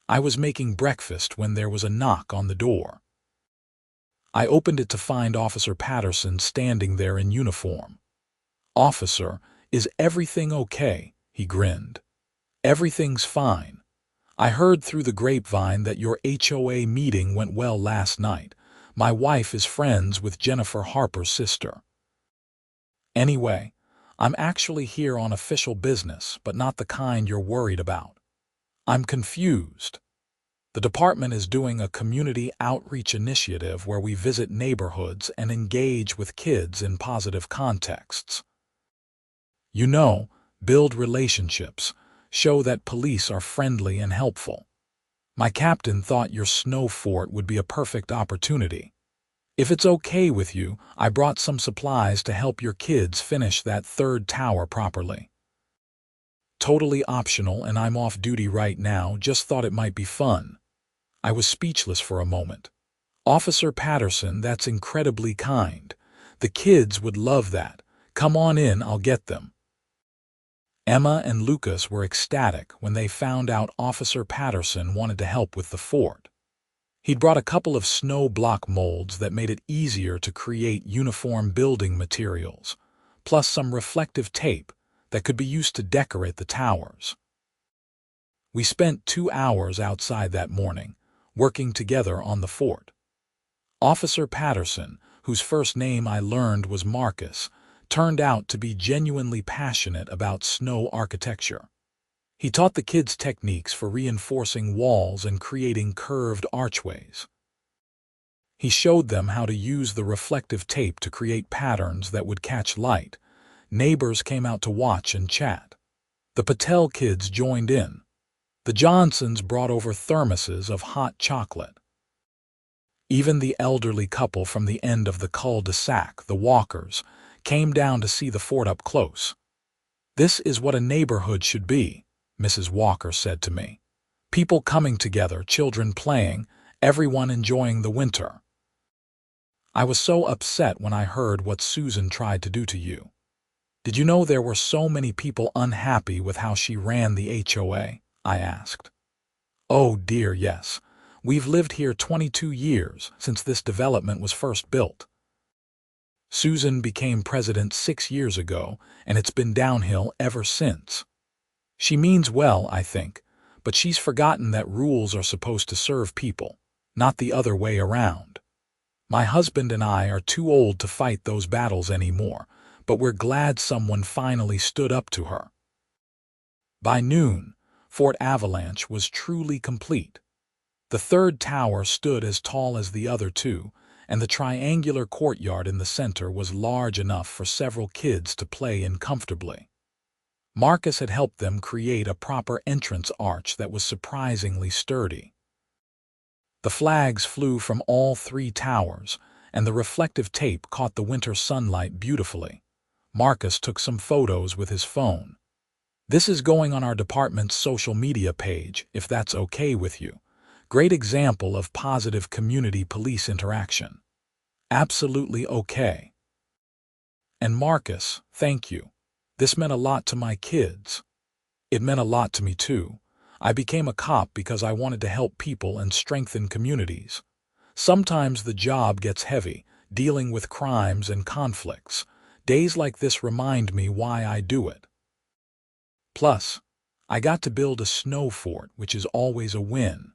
I was making breakfast when there was a knock on the door. I opened it to find Officer Patterson standing there in uniform. "Officer, is everything okay?" he grinned. "Everything's fine. I heard through the grapevine that your HOA meeting went well last night. My wife is friends with Jennifer Harper's sister." Anyway, I'm actually here on official business, but not the kind you're worried about. I'm confused. The department is doing a community outreach initiative where we visit neighborhoods and engage with kids in positive contexts. You know, build relationships, show that police are friendly and helpful. My captain thought your snow fort would be a perfect opportunity. If it's okay with you, I brought some supplies to help your kids finish that third tower properly. Totally optional, and I'm off duty right now, just thought it might be fun. I was speechless for a moment. Officer Patterson, that's incredibly kind. The kids would love that. Come on in, I'll get them. Emma and Lucas were ecstatic when they found out Officer Patterson wanted to help with the fort. He'd brought a couple of snow block molds that made it easier to create uniform building materials, plus some reflective tape that could be used to decorate the towers. We spent 2 hours outside that morning, working together on the fort. Officer Patterson, whose first name I learned was Marcus, turned out to be genuinely passionate about snow architecture. He taught the kids techniques for reinforcing walls and creating curved archways. He showed them how to use the reflective tape to create patterns that would catch light. Neighbors came out to watch and chat. The Patel kids joined in. The Johnsons brought over thermoses of hot chocolate. Even the elderly couple from the end of the cul-de-sac, the Walkers, came down to see the fort up close. "This is what a neighborhood should be," Mrs. Walker said to me. "People coming together, children playing, everyone enjoying the winter." I was so upset when I heard what Susan tried to do to you. Did you know there were so many people unhappy with how she ran the HOA? I asked. Oh dear, yes. We've lived here 22 years since this development was first built. Susan became president 6 years ago, and it's been downhill ever since. She means well, I think, but she's forgotten that rules are supposed to serve people, not the other way around. My husband and I are too old to fight those battles anymore, but we're glad someone finally stood up to her. By noon, Fort Avalanche was truly complete. The third tower stood as tall as the other two, and the triangular courtyard in the center was large enough for several kids to play in comfortably. Marcus had helped them create a proper entrance arch that was surprisingly sturdy. The flags flew from all 3 towers, and the reflective tape caught the winter sunlight beautifully. Marcus took some photos with his phone. This is going on our department's social media page, if that's okay with you. Great example of positive community police interaction. Absolutely okay. And Marcus, thank you. This meant a lot to my kids. It meant a lot to me too. I became a cop because I wanted to help people and strengthen communities. Sometimes the job gets heavy, dealing with crimes and conflicts. Days like this remind me why I do it. Plus, I got to build a snow fort, which is always a win.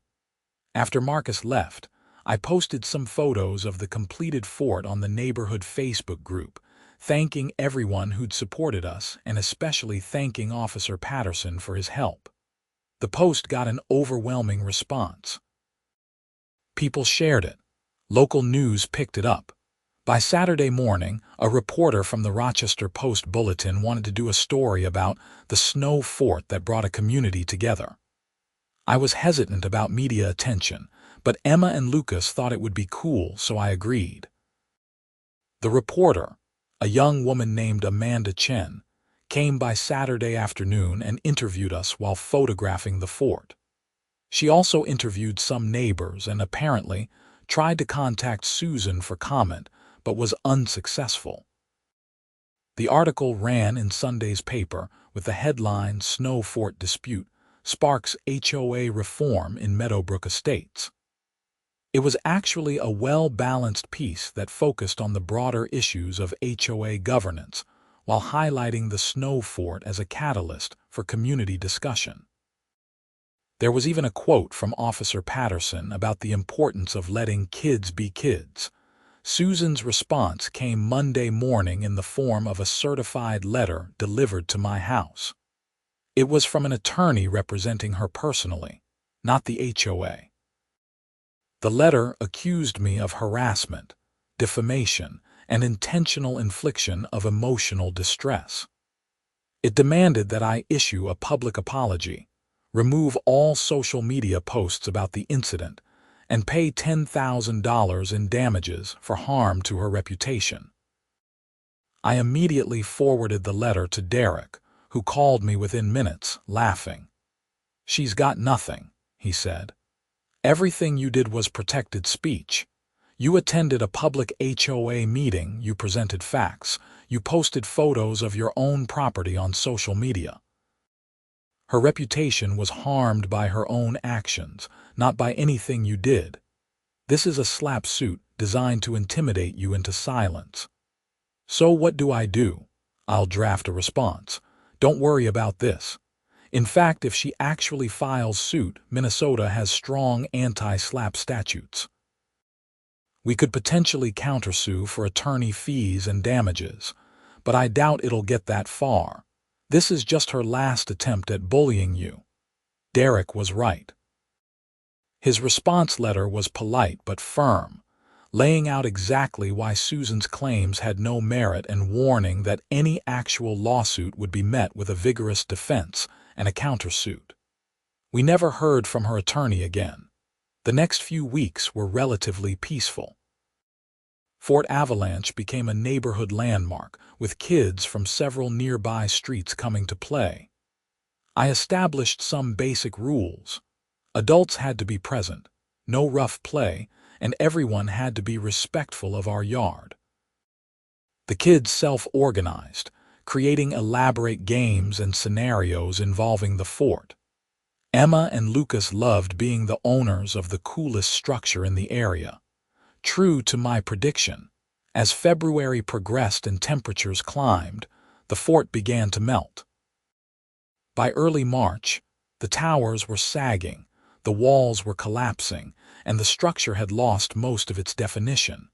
After Marcus left, I posted some photos of the completed fort on the neighborhood Facebook group, thanking everyone who'd supported us and especially thanking Officer Patterson for his help. The post got an overwhelming response. People shared it. Local news picked it up. By Saturday morning, a reporter from the Rochester Post-Bulletin wanted to do a story about the snow fort that brought a community together. I was hesitant about media attention, but Emma and Lucas thought it would be cool, so I agreed. The reporter, a young woman named Amanda Chen, came by Saturday afternoon and interviewed us while photographing the fort. She also interviewed some neighbors and apparently tried to contact Susan for comment, but was unsuccessful. The article ran in Sunday's paper with the headline "Snow Fort Dispute Sparks HOA Reform in Meadowbrook Estates." It was actually a well-balanced piece that focused on the broader issues of HOA governance while highlighting the snow fort as a catalyst for community discussion. There was even a quote from Officer Patterson about the importance of letting kids be kids. Susan's response came Monday morning in the form of a certified letter delivered to my house. It was from an attorney representing her personally, not the HOA. The letter accused me of harassment, defamation, and intentional infliction of emotional distress. It demanded that I issue a public apology, remove all social media posts about the incident, and pay $10,000 in damages for harm to her reputation. I immediately forwarded the letter to Derek, who called me within minutes, laughing. "She's got nothing," he said. "Everything you did was protected speech. You attended a public HOA meeting, you presented facts, you posted photos of your own property on social media. Her reputation was harmed by her own actions, not by anything you did. This is a slap suit designed to intimidate you into silence." So what do? I'll draft a response. Don't worry about this. In fact, if she actually files suit, Minnesota has strong anti-slap statutes. We could potentially countersue for attorney fees and damages, but I doubt it'll get that far. This is just her last attempt at bullying you. Derek was right. His response letter was polite but firm, laying out exactly why Susan's claims had no merit and warning that any actual lawsuit would be met with a vigorous defense and a countersuit. We never heard from her attorney again. The next few weeks were relatively peaceful. Fort Avalanche became a neighborhood landmark, with kids from several nearby streets coming to play. I established some basic rules. Adults had to be present, no rough play, and everyone had to be respectful of our yard. The kids self-organized, creating elaborate games and scenarios involving the fort. Emma and Lucas loved being the owners of the coolest structure in the area. True to my prediction, as February progressed and temperatures climbed, the fort began to melt. By early March, the towers were sagging, the walls were collapsing, and the structure had lost most of its definition.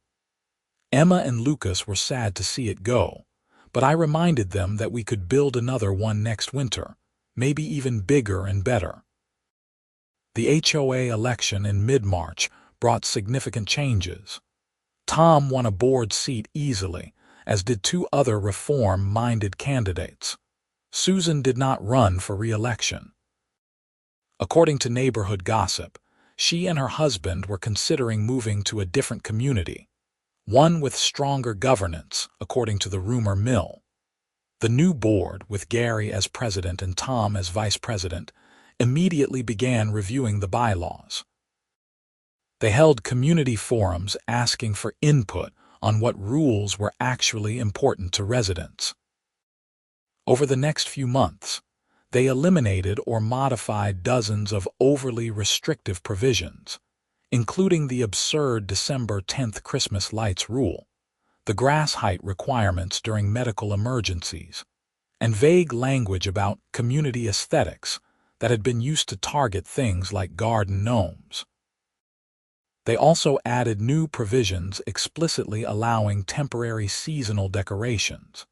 Emma and Lucas were sad to see it go, but I reminded them that we could build another one next winter, maybe even bigger and better. The HOA election in mid-March brought significant changes. Tom won a board seat easily, as did two other reform-minded candidates. Susan did not run for re-election. According to neighborhood gossip, she and her husband were considering moving to a different community, one with stronger governance, according to the rumor mill. The new board, with Gary as president and Tom as vice president, immediately began reviewing the bylaws. They held community forums asking for input on what rules were actually important to residents. Over the next few months, they eliminated or modified dozens of overly restrictive provisions, including the absurd December 10th Christmas lights rule, the grass height requirements during medical emergencies, and vague language about community aesthetics that had been used to target things like garden gnomes. They also added new provisions explicitly allowing temporary seasonal decorations,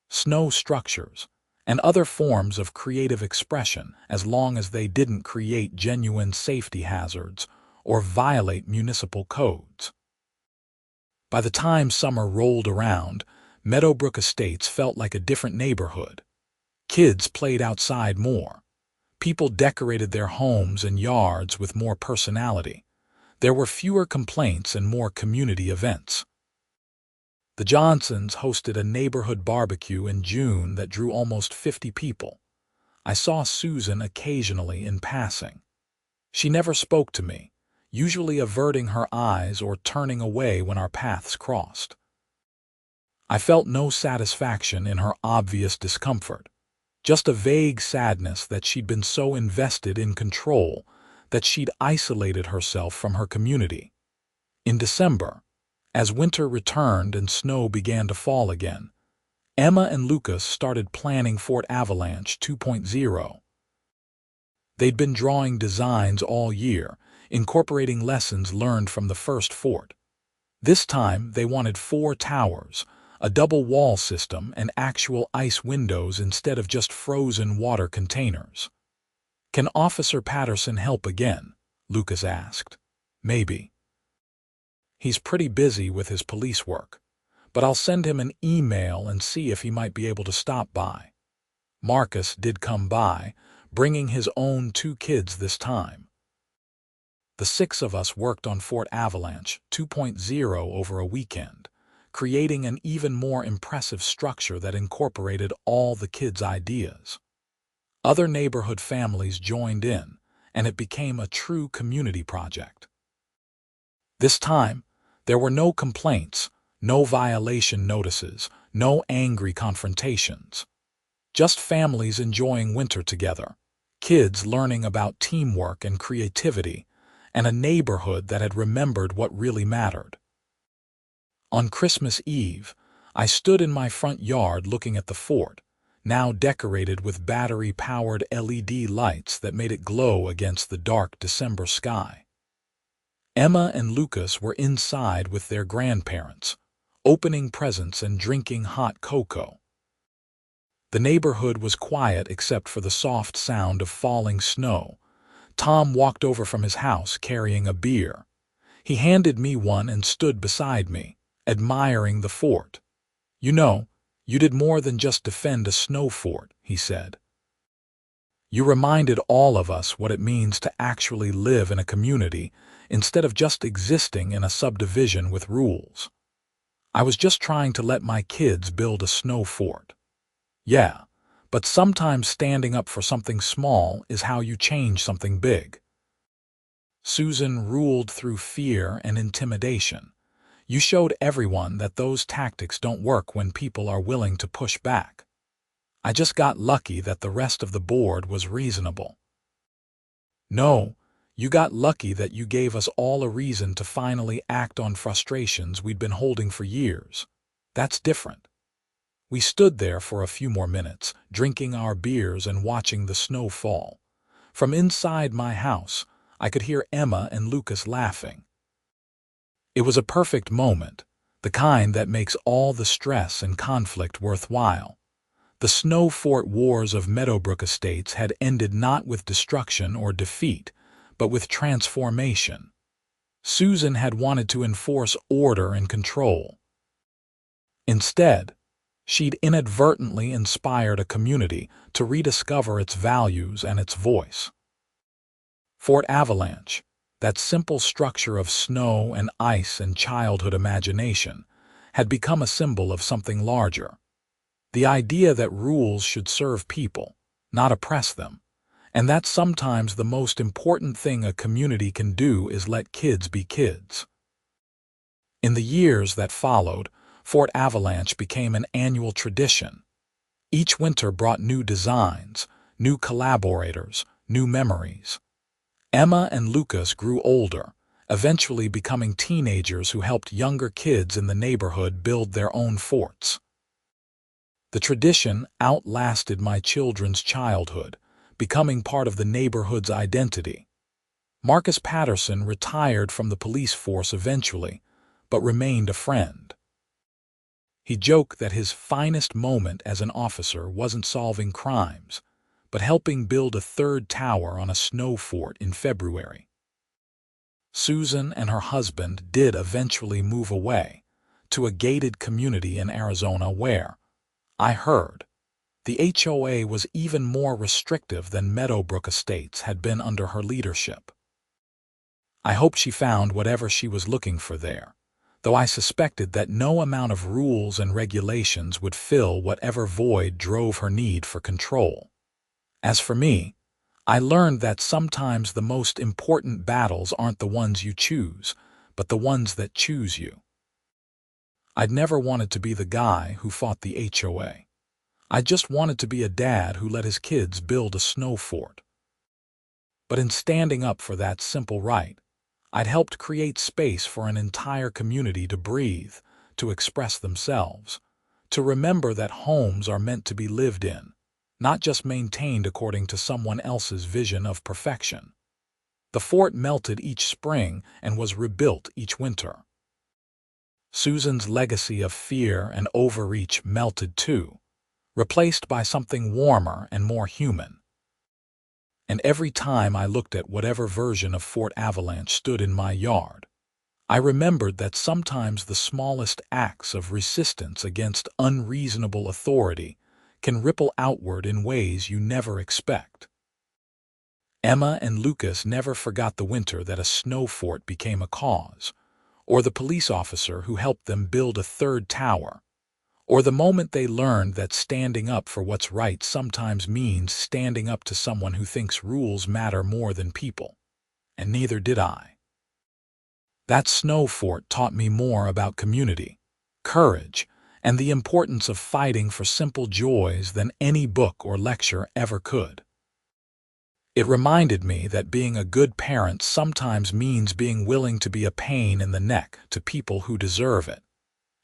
snow structures, and other forms of creative expression as long as they didn't create genuine safety hazards or violate municipal codes. By the time summer rolled around, Meadowbrook Estates felt like a different neighborhood. Kids played outside more. People decorated their homes and yards with more personality. There were fewer complaints and more community events. The Johnsons hosted a neighborhood barbecue in June that drew almost 50 people. I saw Susan occasionally in passing. She never spoke to me, usually averting her eyes or turning away when our paths crossed. I felt no satisfaction in her obvious discomfort, just a vague sadness that she'd been so invested in control that she'd isolated herself from her community. In December, as winter returned and snow began to fall again, Emma and Lucas started planning Fort Avalanche 2.0. They'd been drawing designs all year, incorporating lessons learned from the first fort. This time they wanted 4 towers, a double wall system, and actual ice windows instead of just frozen water containers. "Can Officer Patterson help again?" Lucas asked. "Maybe. He's pretty busy with his police work, but I'll send him an email and see if he might be able to stop by." Marcus did come by, bringing his own 2 kids this time. The 6 of us worked on Fort Avalanche 2.0 over a weekend, creating an even more impressive structure that incorporated all the kids' ideas. Other neighborhood families joined in, and it became a true community project. This time, there were no complaints, no violation notices, no angry confrontations. Just families enjoying winter together, kids learning about teamwork and creativity, and a neighborhood that had remembered what really mattered. On Christmas Eve, I stood in my front yard looking at the fort, now decorated with battery-powered LED lights that made it glow against the dark December sky. Emma and Lucas were inside with their grandparents, opening presents and drinking hot cocoa. The neighborhood was quiet except for the soft sound of falling snow. Tom walked over from his house carrying a beer. He handed me one and stood beside me, admiring the fort. "You know, you did more than just defend a snow fort," he said. "You reminded all of us what it means to actually live in a community instead of just existing in a subdivision with rules. I was just trying to let my kids build a snow fort." "Yeah, but sometimes standing up for something small is how you change something big." Susan ruled through fear and intimidation. "You showed everyone that those tactics don't work when people are willing to push back. I just got lucky that the rest of the board was reasonable." "No, you got lucky that you gave us all a reason to finally act on frustrations we'd been holding for years. That's different." We stood there for a few more minutes, drinking our beers and watching the snow fall. From inside my house, I could hear Emma and Lucas laughing. It was a perfect moment, the kind that makes all the stress and conflict worthwhile. The snow fort wars of Meadowbrook Estates had ended not with destruction or defeat, but with transformation. Susan had wanted to enforce order and control. Instead, she'd inadvertently inspired a community to rediscover its values and its voice. Fort Avalanche, that simple structure of snow and ice and childhood imagination, had become a symbol of something larger. The idea that rules should serve people, not oppress them, and that sometimes the most important thing a community can do is let kids be kids. In the years that followed, Fort Avalanche became an annual tradition. Each winter brought new designs, new collaborators, new memories. Emma and Lucas grew older, eventually becoming teenagers who helped younger kids in the neighborhood build their own forts. The tradition outlasted my children's childhood, becoming part of the neighborhood's identity. Marcus Patterson retired from the police force eventually, but remained a friend. He joked that his finest moment as an officer wasn't solving crimes, but helping build a 3rd tower on a snow fort in February. Susan and her husband did eventually move away to a gated community in Arizona where, I heard, the HOA was even more restrictive than Meadowbrook Estates had been under her leadership. I hoped she found whatever she was looking for there, though I suspected that no amount of rules and regulations would fill whatever void drove her need for control. As for me, I learned that sometimes the most important battles aren't the ones you choose, but the ones that choose you. I'd never wanted to be the guy who fought the HOA. I just wanted to be a dad who let his kids build a snow fort. But in standing up for that simple right, I'd helped create space for an entire community to breathe, to express themselves, to remember that homes are meant to be lived in, not just maintained according to someone else's vision of perfection. The fort melted each spring and was rebuilt each winter. Susan's legacy of fear and overreach melted too, replaced by something warmer and more human. And every time I looked at whatever version of Fort Avalanche stood in my yard, I remembered that sometimes the smallest acts of resistance against unreasonable authority can ripple outward in ways you never expect. Emma and Lucas never forgot the winter that a snow fort became a cause, or the police officer who helped them build a third tower, or the moment they learned that standing up for what's right sometimes means standing up to someone who thinks rules matter more than people. And neither did I. That snow fort taught me more about community, courage, and the importance of fighting for simple joys than any book or lecture ever could. It reminded me that being a good parent sometimes means being willing to be a pain in the neck to people who deserve it,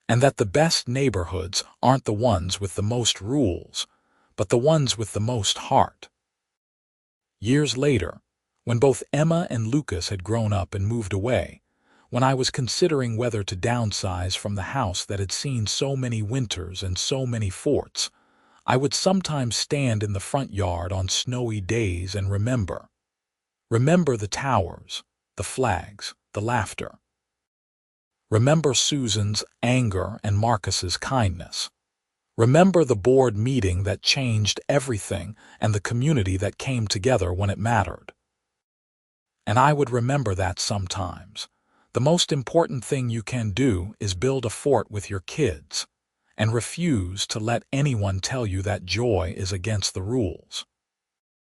and that the best neighborhoods aren't the ones with the most rules, but the ones with the most heart. Years later, when both Emma and Lucas had grown up and moved away, when I was considering whether to downsize from the house that had seen so many winters and so many forts, I would sometimes stand in the front yard on snowy days and remember the towers, the flags, the laughter. Remember Susan's anger and Marcus's kindness. Remember the board meeting that changed everything and the community that came together when it mattered. And I would remember that sometimes. The most important thing you can do is build a fort with your kids, and refuse to let anyone tell you that joy is against the rules.